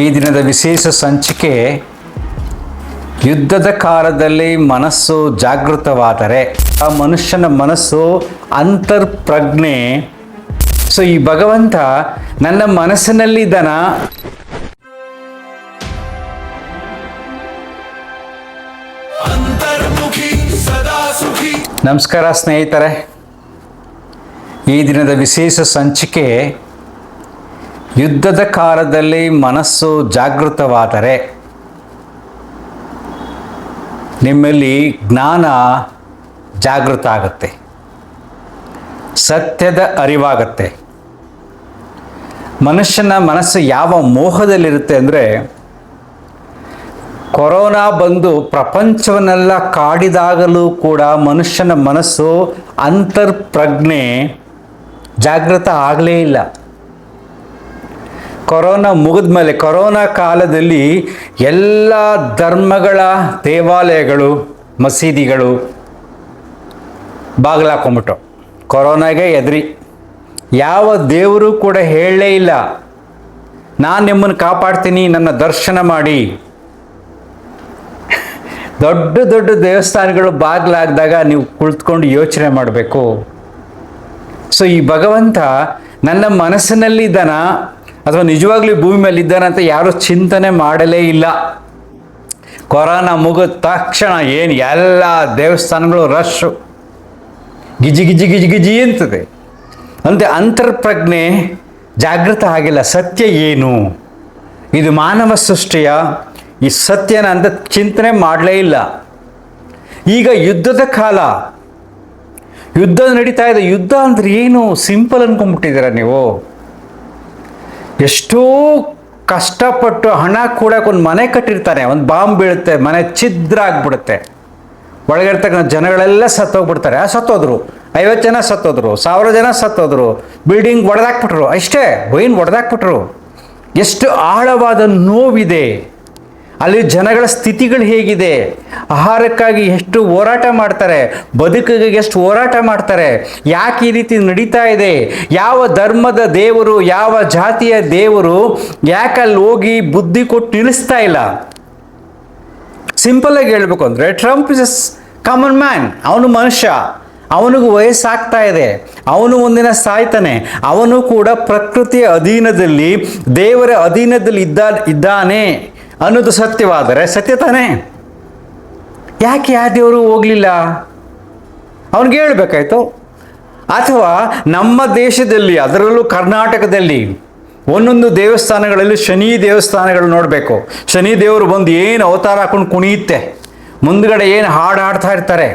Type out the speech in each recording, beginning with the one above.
ಈ ದಿನದ ವಿಶೇಷ ಸಂಚಿಕೆ ಯುದ್ಧದ ಕಾಲದಲ್ಲಿ ಮನಸ್ಸು ಜಾಗೃತವಾದರೆ ಆ ಮನುಷ್ಯನ ಮನಸ್ಸು ಅಂತರ್ಪ್ರಜ್ಞೆ. ಸೊ ಈ ಭಗವಂತ ನನ್ನ ಮನಸ್ಸಿನಲ್ಲಿದ್ದಾನ. ನಮಸ್ಕಾರ ಸ್ನೇಹಿತರೆ, ಈ ದಿನದ ವಿಶೇಷ ಸಂಚಿಕೆ ಯುದ್ಧದ ಕಾಲದಲ್ಲಿ ಮನಸ್ಸು ಜಾಗೃತವಾದರೆ ನಿಮ್ಮಲ್ಲಿ ಜ್ಞಾನ ಜಾಗೃತ ಆಗುತ್ತೆ, ಸತ್ಯದ ಅರಿವಾಗುತ್ತೆ. ಮನುಷ್ಯನ ಮನಸ್ಸು ಯಾವ ಮೋಹದಲ್ಲಿರುತ್ತೆ ಅಂದರೆ, ಕೊರೋನಾ ಬಂದು ಪ್ರಪಂಚವನ್ನೆಲ್ಲ ಕಾಡಿದಾಗಲೂ ಕೂಡ ಮನುಷ್ಯನ ಮನಸ್ಸು ಅಂತರ್ಪ್ರಜ್ಞೆ ಜಾಗೃತ ಆಗಲೇ ಇಲ್ಲ. ಕೊರೋನಾ ಮುಗಿದ ಮೇಲೆ, ಕೊರೋನಾ ಕಾಲದಲ್ಲಿ ಎಲ್ಲ ಧರ್ಮಗಳ ದೇವಾಲಯಗಳು, ಮಸೀದಿಗಳು ಬಾಗಿಲಾಕೊಂಬಿಟ್ಟು ಕೊರೋನಾಗೆ ಎದುರಿ ಯಾವ ದೇವರು ಕೂಡ ಹೇಳಲೇ ಇಲ್ಲ, ನಾನು ನಿಮ್ಮನ್ನು ಕಾಪಾಡ್ತೀನಿ, ನನ್ನ ದರ್ಶನ ಮಾಡಿ. ದೊಡ್ಡ ದೊಡ್ಡ ದೇವಸ್ಥಾನಗಳು ಬಾಗಿಲಾಗ್ದಾಗ ನೀವು ಕುಳಿತುಕೊಂಡು ಯೋಚನೆ ಮಾಡಬೇಕು. ಸೊ ಈ ಭಗವಂತ ನನ್ನ ಮನಸ್ಸಿನಲ್ಲಿದ್ದಾನ ಅಥವಾ ನಿಜವಾಗ್ಲೂ ಭೂಮಿ ಮೇಲೆ ಇದ್ದಾನ ಅಂತ ಯಾರೂ ಚಿಂತನೆ ಮಾಡಲೇ ಇಲ್ಲ. ಕೊರೋನಾ ಮುಗಿದ ತಕ್ಷಣ ಏನು ಎಲ್ಲ ದೇವಸ್ಥಾನಗಳು ರಶ್ಶು, ಗಿಜಿ ಗಿಜಿ ಗಿಜಿ ಗಿಜಿ ಅಂತದೆ. ಅಂದರೆ ಅಂತರ್ಪ್ರಜ್ಞೆ ಜಾಗೃತ ಆಗಿಲ್ಲ. ಸತ್ಯ ಏನು, ಇದು ಮಾನವ ಸೃಷ್ಟಿಯ ಈ ಸತ್ಯನ ಅಂತ ಚಿಂತನೆ ಮಾಡಲೇ ಇಲ್ಲ. ಈಗ ಯುದ್ಧದ ಕಾಲ, ಯುದ್ಧ ನಡೀತಾ ಇದೆ. ಯುದ್ಧ ಅಂದ್ರೆ ಏನು ಸಿಂಪಲ್ ಅನ್ಕೊಂಡ್ಬಿಟ್ಟಿದ್ದೀರ ನೀವು. ಎಷ್ಟೋ ಕಷ್ಟಪಟ್ಟು ಹಣ ಕೂಡಕ್ಕೆ ಒಂದು ಮನೆ ಕಟ್ಟಿರ್ತಾನೆ, ಒಂದು ಬಾಂಬ್ ಬೀಳುತ್ತೆ, ಮನೆ ಛಿದ್ರ ಆಗ್ಬಿಡುತ್ತೆ, ಒಳಗಿರ್ತಕ್ಕಂಥ ಜನಗಳೆಲ್ಲ ಸತ್ತೋಗ್ಬಿಡ್ತಾರೆ. ಸತ್ತೋದ್ರು, 50 ಜನ ಸತ್ತೋದ್ರು, 1000 ಜನ ಸತ್ತೋದ್ರು, ಬಿಲ್ಡಿಂಗ್ ಒಡೆದಾಕ್ಬಿಟ್ರು, ಅಷ್ಟೇ ಬೈನ್ ಒಡೆದಾಕ್ಬಿಟ್ರು. ಎಷ್ಟು ಆಳವಾದ ನೋವಿದೆ ಅಲ್ಲಿ, ಜನಗಳ ಸ್ಥಿತಿಗಳು ಹೇಗಿದೆ, ಆಹಾರಕ್ಕಾಗಿ ಎಷ್ಟು ಹೋರಾಟ ಮಾಡ್ತಾರೆ, ಬದುಕಿಗೆ ಎಷ್ಟು ಹೋರಾಟ ಮಾಡ್ತಾರೆ, ಯಾಕೆ ಈ ರೀತಿ ನಡೀತಾ ಇದೆ, ಯಾವ ಧರ್ಮದ ದೇವರು, ಯಾವ ಜಾತಿಯ ದೇವರು ಯಾಕೆ ಅಲ್ಲಿ ಹೋಗಿ ಬುದ್ಧಿ ಕೊಟ್ಟು ನಿಲ್ಲಿಸ್ತಾ ಇಲ್ಲ. ಸಿಂಪಲ್ ಆಗಿ ಹೇಳ್ಬೇಕು ಅಂದರೆ, ಟ್ರಂಪ್ ಇಸ್ ಕಾಮನ್ ಮ್ಯಾನ್, ಅವನು ಮನುಷ್ಯ, ಅವನಿಗೂ ವಯಸ್ಸಾಗ್ತಾ ಇದೆ, ಅವನು ಒಂದಿನ ಸಾಯ್ತಾನೆ, ಅವನು ಕೂಡ ಪ್ರಕೃತಿಯ ಅಧೀನದಲ್ಲಿ, ದೇವರ ಅಧೀನದಲ್ಲಿ ಇದ್ದಾನೆ ಅನ್ನೋದು ಸತ್ಯವಾದರೆ ಸತ್ಯ ತಾನೇ. ಯಾಕೆ ಯಾವ ದೇವರು ಹೋಗಲಿಲ್ಲ, ಅವನಿಗೆ ಹೇಳ್ಬೇಕಾಯ್ತು. ಅಥವಾ ನಮ್ಮ ದೇಶದಲ್ಲಿ, ಅದರಲ್ಲೂ ಕರ್ನಾಟಕದಲ್ಲಿ ಒಂದೊಂದು ದೇವಸ್ಥಾನಗಳಲ್ಲಿ ಶನಿ ದೇವಸ್ಥಾನಗಳು ನೋಡಬೇಕು. ಶನಿ ದೇವರು ಬಂದು ಏನು ಅವತಾರ ಹಾಕೊಂಡು ಕುಣಿಯುತ್ತೆ, ಮುಂದ್ಗಡೆ ಏನು ಹಾಡು ಹಾಡ್ತಾ ಇರ್ತಾರೆ.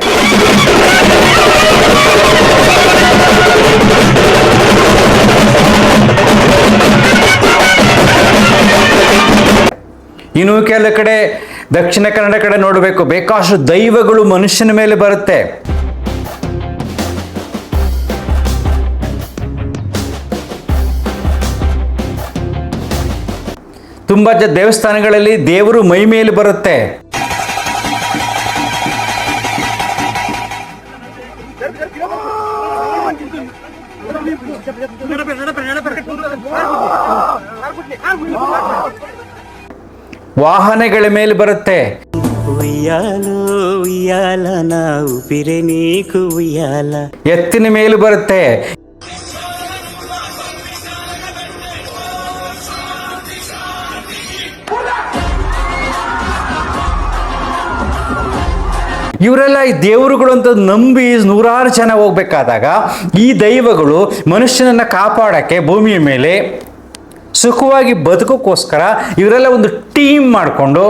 ಇನ್ನು ಕೆಲ ಕಡೆ ದಕ್ಷಿಣ ಕನ್ನಡ ಕಡೆ ನೋಡಬೇಕು, ಬೇಕಾಷ್ಟು ದೈವಗಳು ಮನುಷ್ಯನ ಮೇಲೆ ಬರುತ್ತೆ. ತುಂಬ ದೇವಸ್ಥಾನಗಳಲ್ಲಿ ದೇವರು ಮೈ ಮೇಲೆ ಬರುತ್ತೆ. ವಾಹನಗಳ ಮೇಲೆ ಬರುತ್ತೆ. ಉಯ್ಯಾಲೋ ಉಯ್ಯಾಲ ನಾವು ಪಿರೆ ನೀಕು ಉಯ್ಯಾಲ. ಎತ್ತಿನ ಮೇಲೆ ಬರುತ್ತೆ. ಇವರೆಲ್ಲ ಈ ದೇವರುಗಳು ಅಂತ ನಂಬಿ ನೂರಾರು ಜನ ಹೋಗ್ಬೇಕಾದಾಗ, ಈ ದೈವಗಳು ಮನುಷ್ಯನನ್ನು ಕಾಪಾಡೋಕ್ಕೆ ಭೂಮಿಯ ಮೇಲೆ ಸುಖವಾಗಿ ಬದುಕೋಕ್ಕೋಸ್ಕರ ಇವರೆಲ್ಲ ಒಂದು ಟೀಮ್ ಮಾಡಿಕೊಂಡು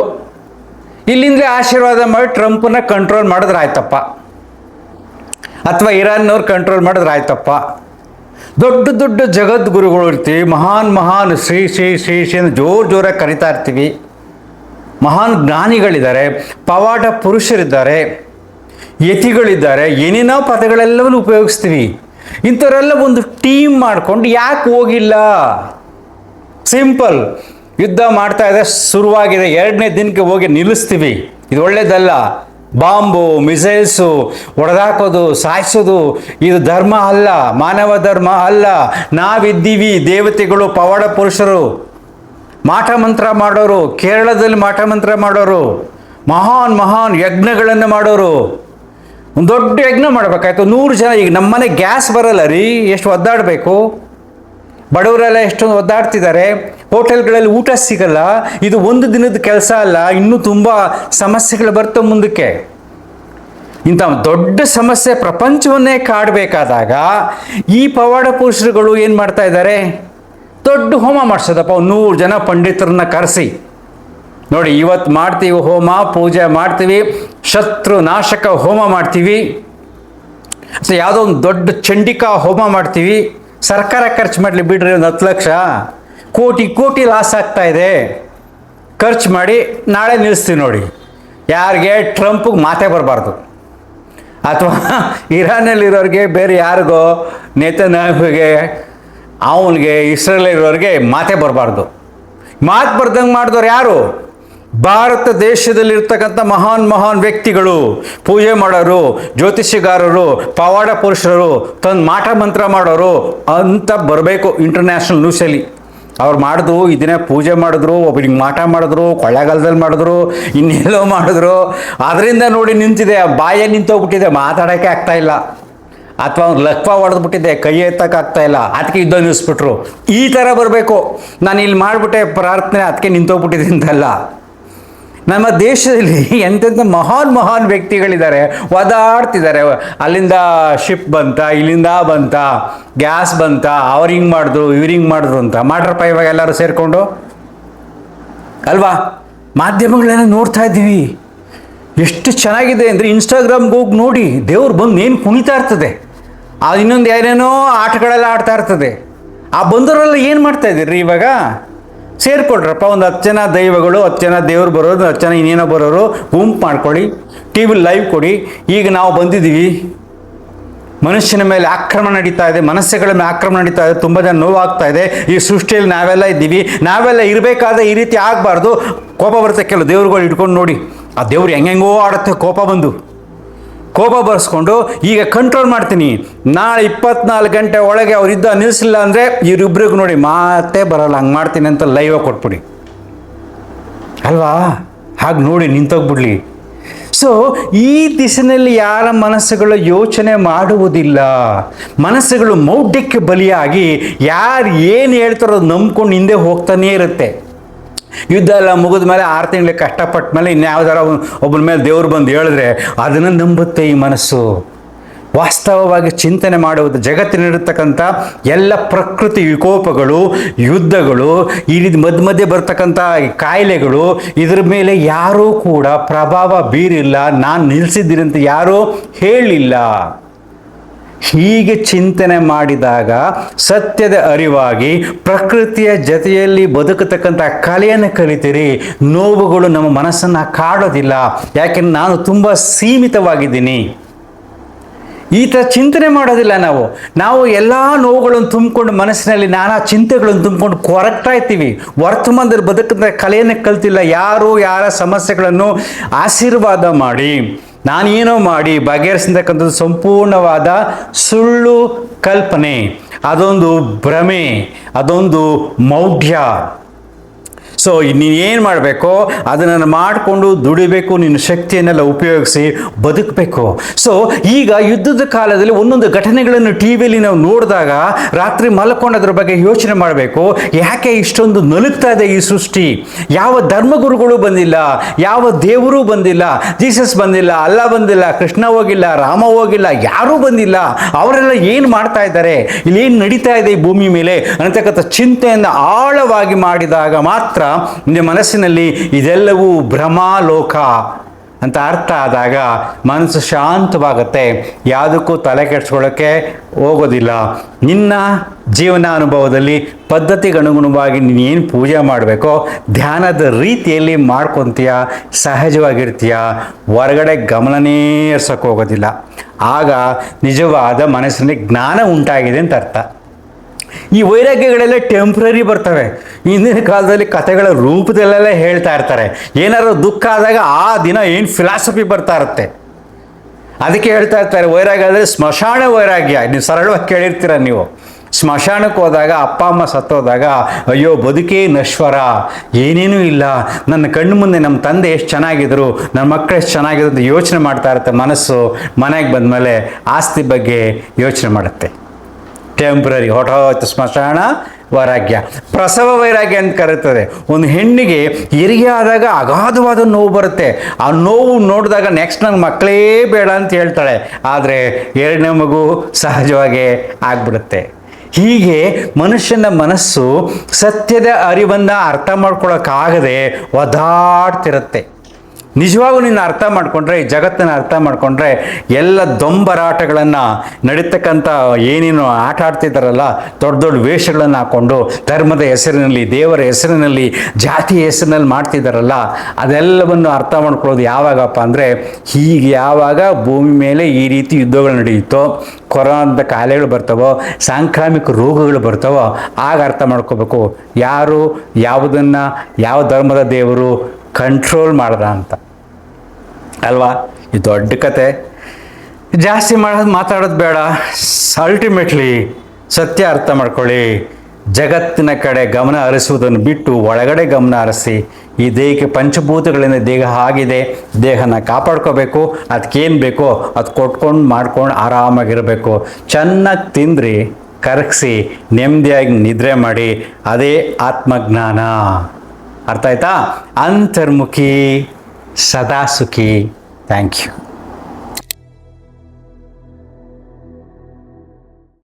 ಇಲ್ಲಿಂದಲೇ ಆಶೀರ್ವಾದ ಮಾಡಿ ಟ್ರಂಪನ್ನ ಕಂಟ್ರೋಲ್ ಮಾಡಿದ್ರೆ ಆಯ್ತಪ್ಪ, ಅಥವಾ ಇರಾನ್ನವ್ರು ಕಂಟ್ರೋಲ್ ಮಾಡಿದ್ರೆ ಆಯ್ತಪ್ಪ. ದೊಡ್ಡ ದೊಡ್ಡ ಜಗದ್ಗುರುಗಳು ಇರ್ತೀವಿ, ಮಹಾನ್ ಶ್ರೀ ಶ್ರೀ ಶ್ರೀ ಶ್ರೀ ಅಂತ ಜೋರಾಗಿ ಕರಿತಾ ಇರ್ತೀವಿ. ಮಹಾನ್ ಜ್ಞಾನಿಗಳಿದ್ದಾರೆ, ಪವಾಡ ಪುರುಷರಿದ್ದಾರೆ, ಯತಿಗಳಿದ್ದಾರೆ, ಏನೇನೋ ಪದಗಳೆಲ್ಲವನ್ನೂ ಉಪಯೋಗಿಸ್ತೀವಿ. ಇಂಥವರೆಲ್ಲ ಒಂದು ಟೀಮ್ ಮಾಡಿಕೊಂಡು ಯಾಕೆ ಹೋಗಿಲ್ಲ? ಸಿಂಪಲ್, ಯುದ್ಧ ಮಾಡ್ತಾ ಇದೆ, ಶುರುವಾಗಿದೆ, 2ನೇ ದಿನಕ್ಕೆ ಹೋಗಿ ನಿಲ್ಲಿಸ್ತೀವಿ, ಇದು ಒಳ್ಳೇದಲ್ಲ. ಬಾಂಬು, ಮಿಸೈಲ್ಸು ಹೊಡೆದಾಕೋದು, ಸಾಯಿಸೋದು ಇದು ಧರ್ಮ ಅಲ್ಲ, ಮಾನವ ಧರ್ಮ ಅಲ್ಲ. ನಾವಿದ್ದೀವಿ ದೇವತೆಗಳು, ಪವಾಡ ಪುರುಷರು, ಮಾಟ ಮಂತ್ರ ಮಾಡೋರು, ಕೇರಳದಲ್ಲಿ ಮಾಟ ಮಂತ್ರ ಮಾಡೋರು, ಮಹಾನ್ ಮಹಾನ್ ಯಜ್ಞಗಳನ್ನು ಮಾಡೋರು. ಒಂದು ದೊಡ್ಡ ಯಜ್ಞ ಮಾಡಬೇಕಾಯ್ತು, 100 ಜನ. ಈಗ ನಮ್ಮನೆ ಗ್ಯಾಸ್ ಬರಲ್ಲ ರೀ, ಎಷ್ಟು ಒದ್ದಾಡಬೇಕು. ಬಡವರೆಲ್ಲ ಎಷ್ಟೊಂದು ಒದ್ದಾಡ್ತಿದ್ದಾರೆ. ಹೋಟೆಲ್ಗಳಲ್ಲಿ ಊಟ ಸಿಗಲ್ಲ. ಇದು ಒಂದು ದಿನದ ಕೆಲಸ ಅಲ್ಲ, ಇನ್ನೂ ತುಂಬ ಸಮಸ್ಯೆಗಳು ಬರ್ತವೆ ಮುಂದಕ್ಕೆ. ಇಂಥ ದೊಡ್ಡ ಸಮಸ್ಯೆ ಪ್ರಪಂಚವನ್ನೇ ಕಾಡಬೇಕಾದಾಗ ಈ ಪವಾಡ ಪುರುಷರುಗಳು ಏನು ಮಾಡ್ತಾ ಇದ್ದಾರೆ? ದೊಡ್ಡ ಹೋಮ ಮಾಡಿಸೋದಪ್ಪ, 100 ಜನ ಪಂಡಿತರನ್ನ ಕರೆಸಿ. ನೋಡಿ, ಇವತ್ತು ಮಾಡ್ತೀವಿ ಹೋಮ, ಪೂಜೆ ಮಾಡ್ತೀವಿ, ಶತ್ರು ನಾಶಕ ಹೋಮ ಮಾಡ್ತೀವಿ, ಸೊ ಯಾವುದೋ ಒಂದು ದೊಡ್ಡ ಚಂಡಿಕಾ ಹೋಮ ಮಾಡ್ತೀವಿ. ಸರ್ಕಾರ ಖರ್ಚು ಮಾಡಲಿ ಬಿಡ್ರಿ, ಒಂದು 10 ಲಕ್ಷ, ಕೋಟಿ ಕೋಟಿ ಲಾಸ್ ಆಗ್ತಾ ಇದೆ. ಖರ್ಚು ಮಾಡಿ ನಾಳೆ ನಿಲ್ಲಿಸ್ತೀವಿ ನೋಡಿ. ಯಾರಿಗೆ? ಟ್ರಂಪ್ಗೆ ಮಾತೇ ಬರಬಾರ್ದು, ಅಥವಾ ಇರಾನಲ್ಲಿರೋರಿಗೆ, ಬೇರೆ ಯಾರಿಗೋ, ನೇತನ್ಯಾಹುಗೆ, ಅವನಿಗೆ, ಇಸ್ರೇಲಿರೋರಿಗೆ ಮಾತೇ ಬರಬಾರ್ದು. ಮಾತು ಬರ್ದಂಗೆ ಮಾಡಿದವ್ರು ಯಾರು? ಭಾರತ ದೇಶದಲ್ಲಿರ್ತಕ್ಕಂಥ ಮಹಾನ್ ಮಹಾನ್ ವ್ಯಕ್ತಿಗಳು, ಪೂಜೆ ಮಾಡೋರು, ಜ್ಯೋತಿಷ್ಯಗಾರರು, ಪವಾಡ ಪುರುಷರು, ತಂದು ಮಾಟ ಮಂತ್ರ ಮಾಡೋರು ಅಂತ ಬರಬೇಕು ಇಂಟರ್ನ್ಯಾಷನಲ್ ನ್ಯೂಸಲ್ಲಿ. ಅವ್ರು ಮಾಡಿದ್ರು, ಇದನ್ನೇ ಪೂಜೆ ಮಾಡಿದ್ರು, ಒಬ್ಬರಿಗೆ ಮಾಟ ಮಾಡಿದ್ರು, ಕೊಳ್ಳೆಗಾಲದಲ್ಲಿ ಮಾಡಿದ್ರು, ಇನ್ನೆಲ್ಲೋ ಮಾಡಿದ್ರು. ಅದರಿಂದ ನೋಡಿ ನಿಂತಿದೆ, ಬಾಯೇ ನಿಂತೋಗ್ಬಿಟ್ಟಿದೆ, ಮಾತಾಡೋಕ್ಕೆ ಆಗ್ತಾಯಿಲ್ಲ. ಅಥವಾ ಒಂದು ಲಕ್ವ ಹೊಡೆದ್ಬಿಟ್ಟಿದೆ, ಕೈ ಎತ್ತಕ್ಕಾಗ್ತಾ ಇಲ್ಲ, ಅದಕ್ಕೆ ಯುದ್ಧ ನಿಲ್ಲಿಸ್ಬಿಟ್ರು. ಈ ಥರ ಬರಬೇಕು. ನಾನು ಇಲ್ಲಿ ಮಾಡಿಬಿಟ್ಟೆ ಪ್ರಾರ್ಥನೆ, ಅದಕ್ಕೆ ನಿಂತೋಗ್ಬಿಟ್ಟಿದೆ ಅಂತಲ್ಲ. ನಮ್ಮ ದೇಶದಲ್ಲಿ ಎಂತೆಂಥ ಮಹಾನ್ ಮಹಾನ್ ವ್ಯಕ್ತಿಗಳಿದ್ದಾರೆ, ಒದಾಡ್ತಿದ್ದಾರೆ. ಅಲ್ಲಿಂದ ಶಿಪ್ ಬಂತ, ಇಲ್ಲಿಂದ ಬಂತ, ಗ್ಯಾಸ್ ಬಂತ, ಅವ್ರು ಹಿಂಗೆ ಮಾಡಿದ್ರು, ಇವ್ರು ಹಿಂಗೆ ಮಾಡಿದ್ರು ಅಂತ ಮಾಡ್ರಪ್ಪ ಇವಾಗ ಎಲ್ಲರೂ ಸೇರಿಕೊಂಡು, ಅಲ್ವಾ? ಮಾಧ್ಯಮಗಳೆಲ್ಲ ನೋಡ್ತಾ ಇದ್ದೀವಿ. ಎಷ್ಟು ಚೆನ್ನಾಗಿದೆ ಅಂದರೆ, ಇನ್ಸ್ಟಾಗ್ರಾಮ್ಗೆ ಹೋಗಿ ನೋಡಿ, ದೇವ್ರು ಬಂದು ಏನು ಕುಣಿತಾ ಇರ್ತದೆ, ಅದು ಇನ್ನೊಂದು ಏನೇನೋ ಆಟಗಳೆಲ್ಲ ಆಡ್ತಾ ಇರ್ತದೆ. ಆ ಬಂದವರೆಲ್ಲ ಏನು ಮಾಡ್ತಾ ಇದ್ದೀರಿ ಇವಾಗ? ಸೇರಿಕೊಡ್ರಪ್ಪ, ಒಂದು 10 ಜನ ದೈವಗಳು, 10 ಜನ ದೇವ್ರು ಬರೋರು, 10 ಜನ ಇನ್ನೇನೋ ಬರೋರು, ಗುಂಪು ಮಾಡ್ಕೊಳ್ಳಿ, ಟಿ ವಿ ಲೈವ್ ಕೊಡಿ. ಈಗ ನಾವು ಬಂದಿದ್ದೀವಿ, ಮನುಷ್ಯನ ಮೇಲೆ ಆಕ್ರಮಣ ನಡೀತಾ ಇದೆ, ಮನಸ್ಸುಗಳ ಮೇಲೆ ಆಕ್ರಮಣ ನಡೀತಾ ಇದೆ, ತುಂಬ ಜನ ನೋವಾಗ್ತಾ ಇದೆ. ಈ ಸೃಷ್ಟಿಯಲ್ಲಿ ನಾವೆಲ್ಲ ಇದ್ದೀವಿ, ನಾವೆಲ್ಲ ಇರಬೇಕಾದ್ರೆ ಈ ರೀತಿ ಆಗಬಾರ್ದು. ಕೋಪ ಬರುತ್ತೆ ಕೆಲವು ದೇವ್ರುಗಳು ಇಟ್ಕೊಂಡು ನೋಡಿ, ಆ ದೇವ್ರು ಹೆಂಗೆಂಗೋ ಆಡುತ್ತೆ, ಕೋಪ ಬರ್ಸ್ಕೊಂಡು ಈಗ ಕಂಟ್ರೋಲ್ ಮಾಡ್ತೀನಿ, ನಾಳೆ 24 ಗಂಟೆ ಒಳಗೆ ಅವ್ರು ಯುದ್ಧ ನಿಲ್ಲಿಸಿಲ್ಲ ಅಂದರೆ ಇವರಿಬ್ರಿಗೂ ನೋಡಿ ಮಾತೇ ಬರೋಲ್ಲ, ಹಂಗೆ ಮಾಡ್ತೀನಿ ಅಂತ ಲೈವ್ ಕೊಟ್ಬಿಡಿ, ಅಲ್ವಾ? ಹಾಗೆ ನೋಡಿ ನಿಂತೋಗ್ಬಿಡ್ಲಿ. ಸೊ ಈ ದಿಶೆಯಲ್ಲಿ ಯಾರ ಮನಸ್ಸುಗಳು ಯೋಚನೆ ಮಾಡುವುದಿಲ್ಲ. ಮನಸ್ಸುಗಳು ಮೌಢ್ಯಕ್ಕೆ ಬಲಿಯಾಗಿ ಯಾರು ಏನು ಹೇಳ್ತಾರೋ ಅದು ನಂಬ್ಕೊಂಡು ಹಿಂದೆ ಹೋಗ್ತಾನೇ ಇರುತ್ತೆ. ಯುದ್ಧ ಎಲ್ಲ ಮುಗಿದ ಮೇಲೆ 6 ತಿಂಗಳು ಕಷ್ಟಪಟ್ಟ ಮೇಲೆ ಇನ್ಯಾವುದಾರ ಒಬ್ಬನ ಮೇಲೆ ದೇವ್ರು ಬಂದು ಹೇಳಿದ್ರೆ ಅದನ್ನು ನಂಬುತ್ತೆ ಈ ಮನಸ್ಸು. ವಾಸ್ತವವಾಗಿ ಚಿಂತನೆ ಮಾಡುವುದು, ಜಗತ್ತಿನಲ್ಲಿರ್ತಕ್ಕಂಥ ಎಲ್ಲ ಪ್ರಕೃತಿ ವಿಕೋಪಗಳು, ಯುದ್ಧಗಳು, ಈ ರೀತಿ ಮಧ್ಯೆ ಬರ್ತಕ್ಕಂಥ ಕಾಯಿಲೆಗಳು, ಇದರ ಮೇಲೆ ಯಾರೂ ಕೂಡ ಪ್ರಭಾವ ಬೀರಿಲ್ಲ. ನಾನು ನಿಲ್ಲಿಸಿದ್ದೀನಿ ಅಂತ ಯಾರೂ ಹೇಳಿಲ್ಲ. ಹೀಗೆ ಚಿಂತನೆ ಮಾಡಿದಾಗ ಸತ್ಯದ ಅರಿವಾಗಿ ಪ್ರಕೃತಿಯ ಜೊತೆಯಲ್ಲಿ ಬದುಕತಕ್ಕಂಥ ಕಲೆಯನ್ನು ಕಲಿತೀರಿ. ನೋವುಗಳು ನಮ್ಮ ಮನಸ್ಸನ್ನು ಕಾಡೋದಿಲ್ಲ, ಯಾಕೆಂದ್ರೆ ನಾನು ತುಂಬ ಸೀಮಿತವಾಗಿದ್ದೀನಿ. ಈ ಥರ ಚಿಂತನೆ ಮಾಡೋದಿಲ್ಲ ನಾವು ಎಲ್ಲ ನೋವುಗಳನ್ನು ತುಂಬಿಕೊಂಡು, ಮನಸ್ಸಿನಲ್ಲಿ ನಾನಾ ಚಿಂತೆಗಳನ್ನು ತುಂಬಿಕೊಂಡು ಕೊರಗ್ತಾ ಇರ್ತೀವಿ. ವರ್ತಮಾನದಲ್ಲಿ ಬದುಕಿದ ಕಲೆಯನ್ನು ಕಲ್ತಿಲ್ಲ. ಯಾರು ಯಾರ ಸಮಸ್ಯೆಗಳನ್ನು ಆಶೀರ್ವಾದ ಮಾಡಿ, ನಾನೇನೋ ಮಾಡಿ ಬಗೆಹರಿಸತಕ್ಕಂಥದ್ದು ಸಂಪೂರ್ಣವಾದ ಸುಳ್ಳು ಕಲ್ಪನೆ, ಅದೊಂದು ಭ್ರಮೆ, ಅದೊಂದು ಮೌಢ್ಯ. ಸೊ ನೀನೇನು ಮಾಡಬೇಕು, ಅದನ್ನು ಮಾಡಿಕೊಂಡು ದುಡಿಬೇಕು, ನಿನ್ನ ಶಕ್ತಿಯನ್ನೆಲ್ಲ ಉಪಯೋಗಿಸಿ ಬದುಕಬೇಕು. ಸೊ ಈಗ ಯುದ್ಧದ ಕಾಲದಲ್ಲಿ ಒಂದೊಂದು ಘಟನೆಗಳನ್ನು ಟಿ ವಿಯಲ್ಲಿ ನಾವು ನೋಡಿದಾಗ ರಾತ್ರಿ ಮಲ್ಕೊಂಡು ಅದ್ರ ಬಗ್ಗೆ ಯೋಚನೆ ಮಾಡಬೇಕು. ಯಾಕೆ ಇಷ್ಟೊಂದು ನಲುಗ್ತಾ ಇದೆ ಈ ಸೃಷ್ಟಿ? ಯಾವ ಧರ್ಮಗುರುಗಳು ಬಂದಿಲ್ಲ, ಯಾವ ದೇವರು ಬಂದಿಲ್ಲ, ಜೀಸಸ್ ಬಂದಿಲ್ಲ, ಅಲ್ಲ ಬಂದಿಲ್ಲ, ಕೃಷ್ಣ ಹೋಗಿಲ್ಲ, ರಾಮ ಹೋಗಿಲ್ಲ, ಯಾರೂ ಬಂದಿಲ್ಲ. ಅವರೆಲ್ಲ ಏನು ಮಾಡ್ತಾ ಇದ್ದಾರೆ, ಇಲ್ಲೇನು ನಡೀತಾ ಇದೆ ಈ ಭೂಮಿ ಮೇಲೆ ಅನ್ನತಕ್ಕಂಥ ಚಿಂತೆಯನ್ನು ಆಳವಾಗಿ ಮಾಡಿದಾಗ ಮಾತ್ರ ನಿಮ್ಮ ಮನಸ್ಸಿನಲ್ಲಿ ಇದೆಲ್ಲವೂ ಭ್ರಮಾಲೋಕ ಅಂತ ಅರ್ಥ ಆದಾಗ ಮನಸ್ಸು ಶಾಂತವಾಗುತ್ತೆ. ಯಾವುದಕ್ಕೂ ತಲೆ ಕೆಡಿಸ್ಕೊಳ್ಳೋಕ್ಕೆ ಹೋಗೋದಿಲ್ಲ. ನಿನ್ನ ಜೀವನ ಅನುಭವದಲ್ಲಿ ಪದ್ಧತಿಗನುಗುಣವಾಗಿ ನೀನು ಏನು ಪೂಜೆ ಮಾಡಬೇಕೋ ಧ್ಯಾನದ ರೀತಿಯಲ್ಲಿ ಮಾಡ್ಕೊತೀಯ, ಸಹಜವಾಗಿರ್ತೀಯ, ಹೊರಗಡೆ ಗಮನನೇ ಹರಿಸೋಕೆ ಹೋಗೋದಿಲ್ಲ. ಆಗ ನಿಜವಾದ ಮನಸ್ಸಿನಲ್ಲಿ ಜ್ಞಾನ ಉಂಟಾಗಿದೆ ಅಂತ ಅರ್ಥ. ಈ ವೈರಾಗ್ಯಗಳೆಲ್ಲ ಟೆಂಪ್ರರಿ ಬರ್ತವೆ. ಹಿಂದಿನ ಕಾಲದಲ್ಲಿ ಕಥೆಗಳ ರೂಪದಲ್ಲೆಲ್ಲ ಹೇಳ್ತಾ ಇರ್ತಾರೆ. ಏನಾದ್ರು ದುಃಖ ಆದಾಗ ಆ ದಿನ ಏನು ಫಿಲಾಸಫಿ ಬರ್ತಾ ಇರುತ್ತೆ, ಅದಕ್ಕೆ ಹೇಳ್ತಾ ಇರ್ತಾರೆ ವೈರಾಗ್ಯ ಅಂದರೆ ಸ್ಮಶಾನ ವೈರಾಗ್ಯ. ನೀವು ಸರಳವಾಗಿ ಕೇಳಿರ್ತೀರ ನೀವು. ಸ್ಮಶಾನಕ್ಕೆ ಹೋದಾಗ ಅಪ್ಪ ಅಮ್ಮ ಸತ್ತೋದಾಗ ಅಯ್ಯೋ ಬದುಕೇ ನಶ್ವರ, ಏನೇನೂ ಇಲ್ಲ, ನನ್ನ ಕಣ್ಣು ಮುಂದೆ ನಮ್ಮ ತಂದೆ ಎಷ್ಟು ಚೆನ್ನಾಗಿದ್ರು, ನನ್ನ ಮಕ್ಕಳು ಎಷ್ಟು ಚೆನ್ನಾಗಿದ್ರು ಅಂತ ಯೋಚನೆ ಮಾಡ್ತಾ ಇರುತ್ತೆ ಮನಸ್ಸು. ಮನೆಗೆ ಬಂದಮೇಲೆ ಆಸ್ತಿ ಬಗ್ಗೆ ಯೋಚನೆ ಮಾಡುತ್ತೆ. ಟೆಂಪ್ರರಿ ಹೊರಟೋಯ್ತು ಸ್ಮಶಾನ ವೈರಾಗ್ಯ. ಪ್ರಸವ ವೈರಾಗ್ಯ ಅಂತ ಕರೀತದೆ. ಒಂದು ಹೆಣ್ಣಿಗೆ ಹೆರಿಗೆ ಆದಾಗ ಅಗಾಧವಾದ ನೋವು ಬರುತ್ತೆ. ಆ ನೋವು ನೋಡಿದಾಗ ನೆಕ್ಸ್ಟ್ ನಂಗೆ ಮಕ್ಕಳೇ ಬೇಡ ಅಂತ ಹೇಳ್ತಾಳೆ. ಆದರೆ ಎರಡನೇ ಮಗು ಸಹಜವಾಗೇ ಆಗ್ಬಿಡುತ್ತೆ. ಹೀಗೆ ಮನುಷ್ಯನ ಮನಸ್ಸು ಸತ್ಯದ ಅರಿವನ್ನು ಅರ್ಥ ಮಾಡ್ಕೊಳ್ಳೋಕ್ಕಾಗದೆ ಒದಾಡ್ತಿರುತ್ತೆ. ನಿಜವಾಗೂ ನೀನು ಅರ್ಥ ಮಾಡಿಕೊಂಡ್ರೆ, ಈ ಜಗತ್ತನ್ನು ಅರ್ಥ ಮಾಡಿಕೊಂಡ್ರೆ, ಎಲ್ಲ ದೊಂಬರಾಟಗಳನ್ನು ನಡೀತಕ್ಕಂಥ ಏನೇನು ಆಟ ಆಡ್ತಿದ್ದಾರಲ್ಲ, ದೊಡ್ಡ ದೊಡ್ಡ ವೇಷಗಳನ್ನು ಹಾಕ್ಕೊಂಡು ಧರ್ಮದ ಹೆಸರಿನಲ್ಲಿ, ದೇವರ ಹೆಸರಿನಲ್ಲಿ, ಜಾತಿಯ ಹೆಸರಿನಲ್ಲಿ ಮಾಡ್ತಿದ್ದಾರಲ್ಲ, ಅದೆಲ್ಲವನ್ನು ಅರ್ಥ ಮಾಡ್ಕೊಳ್ಳೋದು ಯಾವಾಗಪ್ಪ ಅಂದರೆ, ಹೀಗೆ ಯಾವಾಗ ಭೂಮಿ ಮೇಲೆ ಈ ರೀತಿ ಯುದ್ಧಗಳು ನಡೆಯುತ್ತೋ, ಕೊರೋನಾದ ಕಾಯಿಲೆಗಳು ಬರ್ತಾವೋ, ಸಾಂಕ್ರಾಮಿಕ ರೋಗಗಳು ಬರ್ತಾವೋ, ಆಗ ಅರ್ಥ ಮಾಡ್ಕೋಬೇಕು ಯಾರು ಯಾವುದನ್ನು ಯಾವ ಧರ್ಮದ ದೇವರು ಕಂಟ್ರೋಲ್ ಮಾಡ್ದ ಅಂತ ಅಲ್ವಾ. ಇದು ದೊಡ್ಡ ಕತೆ, ಜಾಸ್ತಿ ಮಾತಾಡೋದು ಬೇಡ. ಅಲ್ಟಿಮೇಟ್ಲಿ ಸತ್ಯ ಅರ್ಥ ಮಾಡ್ಕೊಳ್ಳಿ. ಜಗತ್ತಿನ ಕಡೆ ಗಮನ ಹರಿಸುವುದನ್ನು ಬಿಟ್ಟು ಒಳಗಡೆ ಗಮನ ಹರಿಸಿ. ಈ ದೇಹಕ್ಕೆ ಪಂಚಭೂತಗಳಿಂದ ದೇಹ ಆಗಿದೆ, ದೇಹನ ಕಾಪಾಡ್ಕೋಬೇಕು. ಅದಕ್ಕೇನು ಬೇಕೋ ಅದು ಕೊಟ್ಕೊಂಡು ಮಾಡ್ಕೊಂಡು ಆರಾಮಾಗಿರಬೇಕು. ಚೆನ್ನಾಗಿ ತಿಂದ್ರಿ, ಕರಗಿಸಿ ನೆಮ್ಮದಿಯಾಗಿ ನಿದ್ರೆ ಮಾಡಿ. ಅದೇ ಆತ್ಮಜ್ಞಾನ. ಅರ್ಥ ಆಯ್ತಾ? ಅಂತರ್ಮುಖಿ ಸದಾ ಸುಖಿ. Thank you.